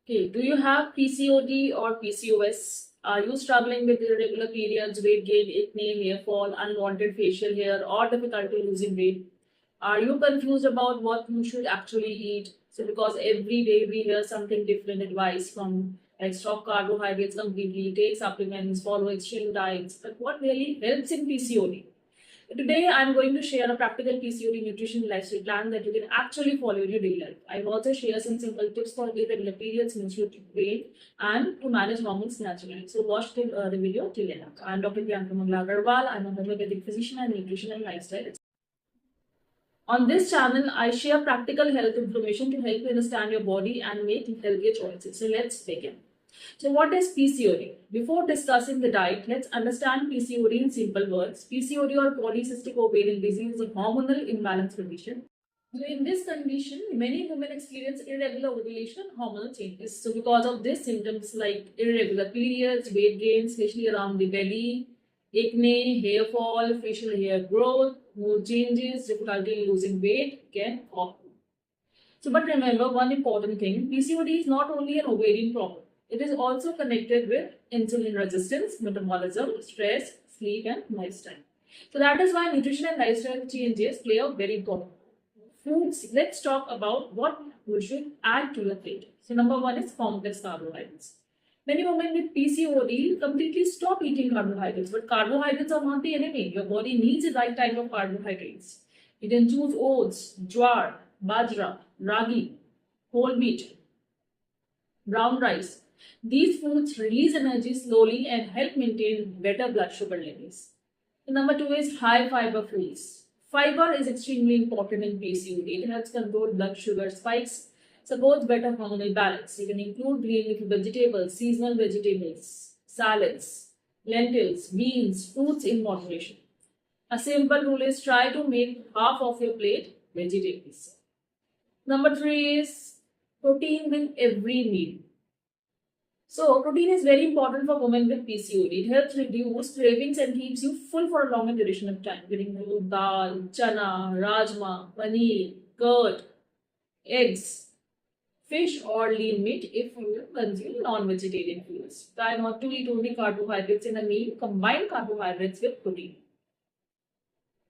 Okay, do you have PCOD or PCOS? Are you struggling with irregular periods, weight gain, acne, hair fall, unwanted facial hair, or difficulty losing weight? Are you confused about what you should actually eat? So, because every day we hear something different advice from like stop carbohydrates completely, take supplements, follow extreme diets. But what really helps in PCOD? Today, I'm going to share a practical PCOD nutrition lifestyle plan that you can actually follow in your daily life. I will also share some simple tips for irregular periods, menstrual weight, and to manage hormones naturally. So, watch the video till the end. I'm Dr. Priyanka Mangla Agarwal. I'm a homeopathic physician and nutrition and lifestyle. On this channel, I share practical health information to help you understand your body and make healthier choices. So, let's begin. So, what is PCOD? Before discussing the diet, let's understand PCOD in simple words. PCOD or polycystic ovarian disease is a hormonal imbalance condition. So, in this condition, many women experience irregular ovulation and hormonal changes. So, because of this, symptoms like irregular periods, weight gain, especially around the belly, acne, hair fall, facial hair growth, mood changes, difficulty in losing weight can occur. So, but remember one important thing, PCOD is not only an ovarian problem. It is also connected with insulin resistance, metabolism, stress, sleep, and lifestyle. So that is why nutrition and lifestyle changes play a very important role. Foods. Let's talk about what we should add to your plate. So number one is complex carbohydrates. Many women with PCOD completely stop eating carbohydrates, but carbohydrates are not the enemy. Your body needs the right type of carbohydrates. You can choose oats, jowar, bajra, ragi, whole wheat, brown rice. These foods release energy slowly and help maintain better blood sugar levels. The number two is high fiber foods. Fiber is extremely important in PCOD. It helps control blood sugar spikes, supports better hormonal balance. You can include green leafy vegetables, seasonal vegetables, salads, lentils, beans, fruits in moderation. A simple rule is try to make half of your plate vegetables. Number three is protein with every meal. So, protein is very important for women with PCOD. It helps reduce cravings and keeps you full for a longer duration of time. You can include dal, chana, rajma, paneer, curd, eggs, fish, or lean meat if you consume non-vegetarian foods. Try not to eat only carbohydrates in a meal. Combine carbohydrates with protein.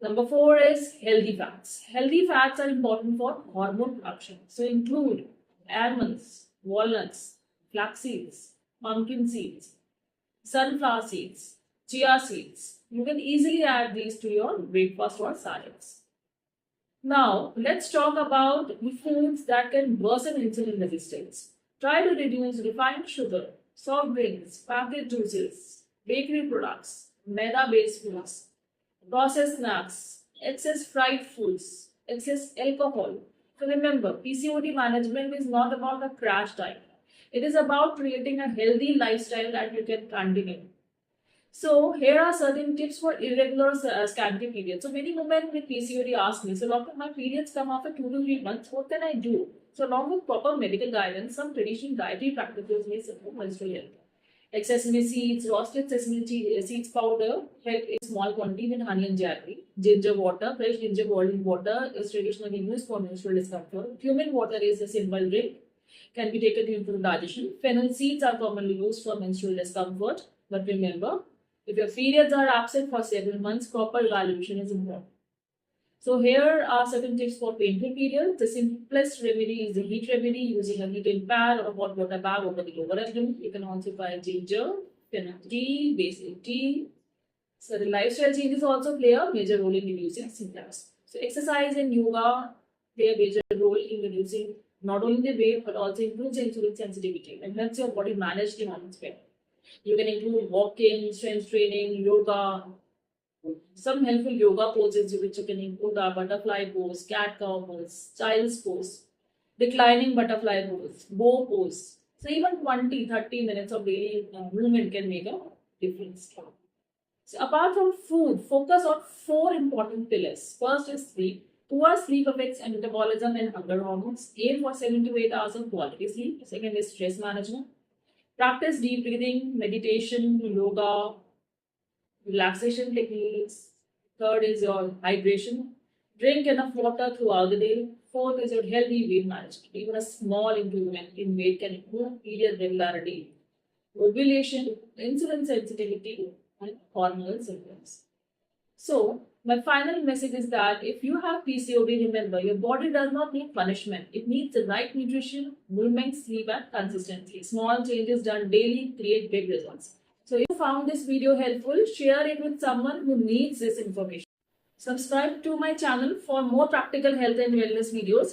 Number four is healthy fats. Healthy fats are important for hormone production. So include almonds, walnuts, flax seeds, pumpkin seeds, sunflower seeds, chia seeds. You can easily add these to your breakfast or salads. Now, let's talk about the foods that can worsen insulin resistance. Try to reduce refined sugar, soft drinks, packaged juices, bakery products, maida based foods, processed snacks, excess fried foods, excess alcohol. So remember, PCOD management is not about a crash diet. It is about creating a healthy lifestyle that you can continue. So here are certain tips for irregular scanty periods. So many women with PCOD ask me, so doctor, my periods come after 2 to 3 months. What can I do? So along with proper medical guidance, some traditional dietary practices may support menstrual health. Like sesame seeds, roasted sesame seeds powder, help in small quantity with honey and jaggery. Ginger water, fresh ginger boiling water is traditionally used for menstrual discomfort. Cumin water is a simple drink, can be taken to improve digestion. Fennel seeds are commonly used for menstrual discomfort. But remember, if your periods are absent for several months, proper evaluation is important. So here are certain tips for painful periods. The simplest remedy is the heat remedy using a heating pad or hot water bag over the lower abdomen. You can also buy ginger, fennel tea, basil tea. So the lifestyle changes also play a major role in reducing symptoms. So exercise and yoga play a major role in reducing not only the weight but also improves insulin sensitivity and helps your body manage the hormones better. You can include walking, strength training, yoga. Some helpful yoga poses which you can include are butterfly pose, cat cow pose, child's pose, declining butterfly pose, bow pose. So even 20-30 minutes of daily movement can make a difference. So apart from food, focus on four important pillars. First is sleep. Poor sleep affects metabolism and hunger hormones. Aim for 7 to 8 hours of quality sleep. Second is stress management. Practice deep breathing, meditation, yoga, relaxation techniques. Third is your hydration. Drink enough water throughout the day. Fourth is your healthy weight management. Even a small improvement in weight can improve period regularity, ovulation, insulin sensitivity, and hormonal symptoms. So, my final message is that if you have PCOD, remember your body does not need punishment. It needs the right nutrition, movement, sleep, and consistency. Small changes done daily create big results. So, if you found this video helpful, share it with someone who needs this information. Subscribe to my channel for more practical health and wellness videos.